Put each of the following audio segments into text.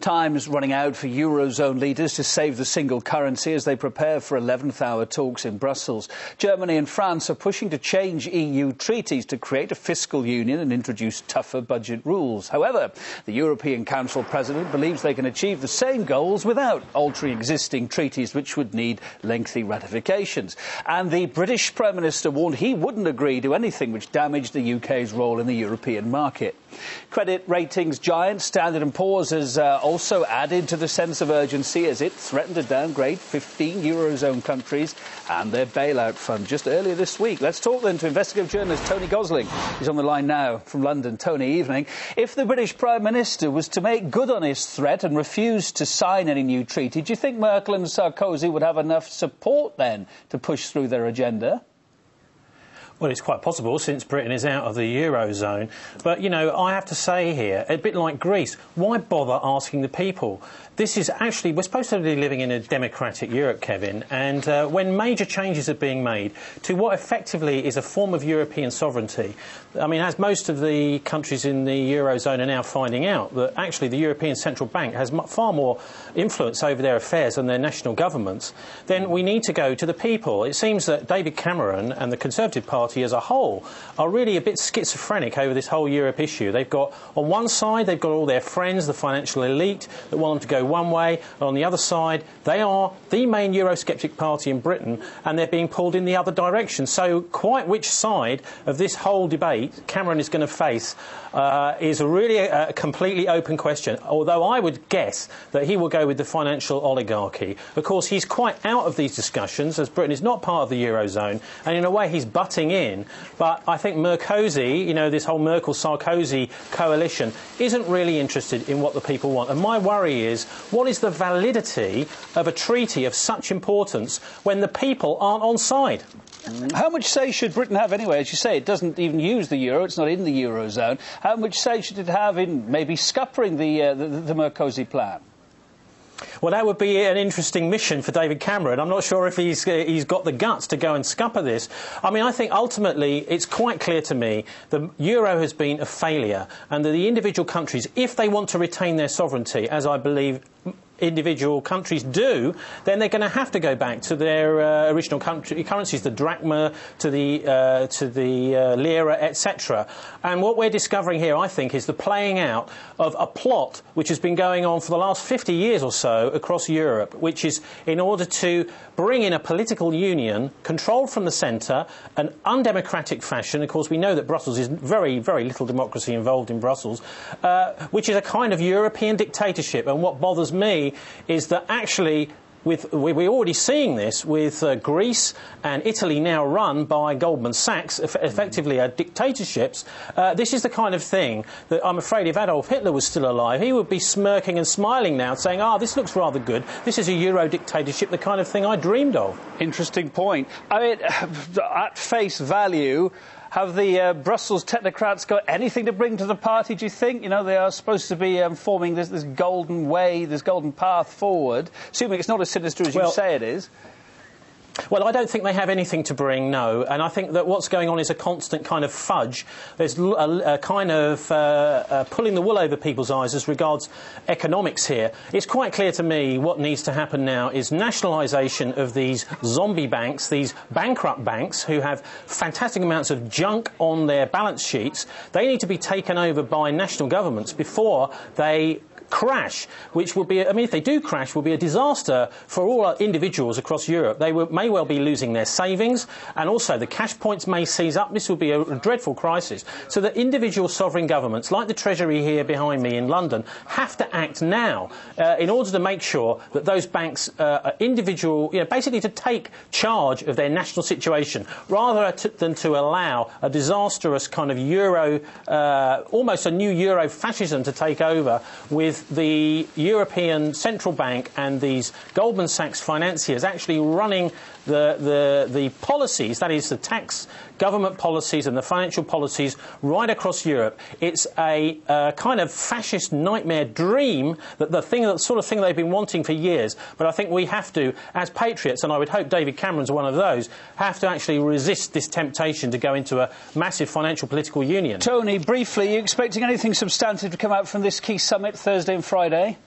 Time's running out for Eurozone leaders to save the single currency as they prepare for 11th-hour talks in Brussels. Germany and France are pushing to change EU treaties to create a fiscal union and introduce tougher budget rules. However, the European Council President believes they can achieve the same goals without altering existing treaties, which would need lengthy ratifications. And the British Prime Minister warned he wouldn't agree to anything which damaged the UK's role in the European market. Credit ratings giant Standard & Poor's has also added to the sense of urgency as it threatened to downgrade 15 Eurozone countries and their bailout fund just earlier this week. Let's talk then to investigative journalist Tony Gosling. He's on the line now from London. Tony, evening. If the British Prime Minister was to make good on his threat and refuse to sign any new treaty, do you think Merkel and Sarkozy would have enough support then to push through their agenda? Well, it's quite possible since Britain is out of the Eurozone. But, you know, I have to say here, a bit like Greece, why bother asking the people? This is actually, we're supposed to be living in a democratic Europe, Kevin, and when major changes are being made to what effectively is a form of European sovereignty, I mean, as most of the countries in the Eurozone are now finding out, that actually the European Central Bank has far more influence over their affairs than their national governments, then we need to go to the people. It seems that David Cameron and the Conservative Party as a whole are really a bit schizophrenic over this whole Europe issue. They've got, on one side, they've got all their friends, the financial elite, that want them to go one way, and on the other side, they are the main Eurosceptic party in Britain, and they're being pulled in the other direction. So quite which side of this whole debate Cameron is going to face is really a completely open question, although I would guess that he will go with the financial oligarchy. Of course, he's quite out of these discussions, as Britain is not part of the Eurozone, and in a way he's butting in. But I think Merkozy, you know, this whole Merkel-Sarkozy coalition, isn't really interested in what the people want. And my worry is, what is the validity of a treaty of such importance when the people aren't on side? How much say should Britain have anyway? As you say, it doesn't even use the euro, it's not in the Eurozone. How much say should it have in maybe scuppering the Merkozy plan? Well, that would be an interesting mission for David Cameron. I'm not sure if he's got the guts to go and scupper this. I mean, I think ultimately it's quite clear to me the euro has been a failure and that the individual countries, if they want to retain their sovereignty, as I believe individual countries do, then they're going to have to go back to their original currencies, the drachma, to the lira, etc. And what we're discovering here, I think, is the playing out of a plot which has been going on for the last 50 years or so across Europe, which is in order to bring in a political union controlled from the centre, an undemocratic fashion. Of course, we know that Brussels is very, very little democracy involved in Brussels, which is a kind of European dictatorship. And what bothers me is that actually we're already seeing this with Greece and Italy now run by Goldman Sachs, effectively dictatorships. This is the kind of thing that I'm afraid if Adolf Hitler was still alive, he would be smirking and smiling now, saying, this looks rather good. This is a Euro dictatorship, the kind of thing I dreamed of. Interesting point. I mean, at face value, have the Brussels technocrats got anything to bring to the party, do you think? You know, they are supposed to be forming this golden way, this golden path forward, assuming it's not as sinister as you say it is. Well, I don't think they have anything to bring, no. And I think that what's going on is a constant kind of fudge. There's a kind of pulling the wool over people's eyes as regards economics here. It's quite clear to me what needs to happen now is nationalisation of these zombie banks, these bankrupt banks who have fantastic amounts of junk on their balance sheets. They need to be taken over by national governments before they crash, which will be, I mean, if they do crash, will be a disaster for all our individuals across Europe. They may well be losing their savings, and also the cash points may seize up. This will be a dreadful crisis. So that individual sovereign governments, like the Treasury here behind me in London, have to act now in order to make sure that those banks are individual, you know, basically to take charge of their national situation, rather than to allow a disastrous kind of Euro, almost a new Euro fascism to take over with the European Central Bank and these Goldman Sachs financiers actually running the policies, that is the tax government policies and the financial policies right across Europe. It's a kind of fascist nightmare dream, that sort of thing they've been wanting for years. But I think we have to, as patriots, and I would hope David Cameron's one of those, have to actually resist this temptation to go into a massive financial political union. Tony, briefly, are you expecting anything substantive to come out from this key summit Thursday and Friday?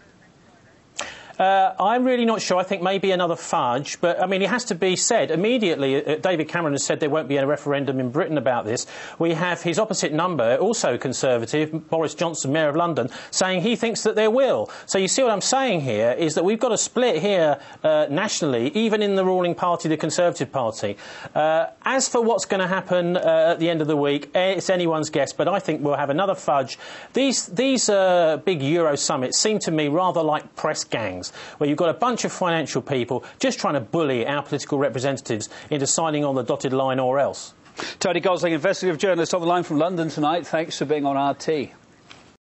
I'm really not sure. I think maybe another fudge. But, I mean, it has to be said immediately. David Cameron has said there won't be a referendum in Britain about this. We have his opposite number, also Conservative, Boris Johnson, Mayor of London, saying he thinks that there will. So you see what I'm saying here is that we've got a split here nationally, even in the ruling party, the Conservative Party. As for what's going to happen at the end of the week, it's anyone's guess, but I think we'll have another fudge. These big Euro summits seem to me rather like press gangs, where you've got a bunch of financial people just trying to bully our political representatives into signing on the dotted line or else. Tony Gosling, investigative journalist on the line from London tonight. Thanks for being on RT.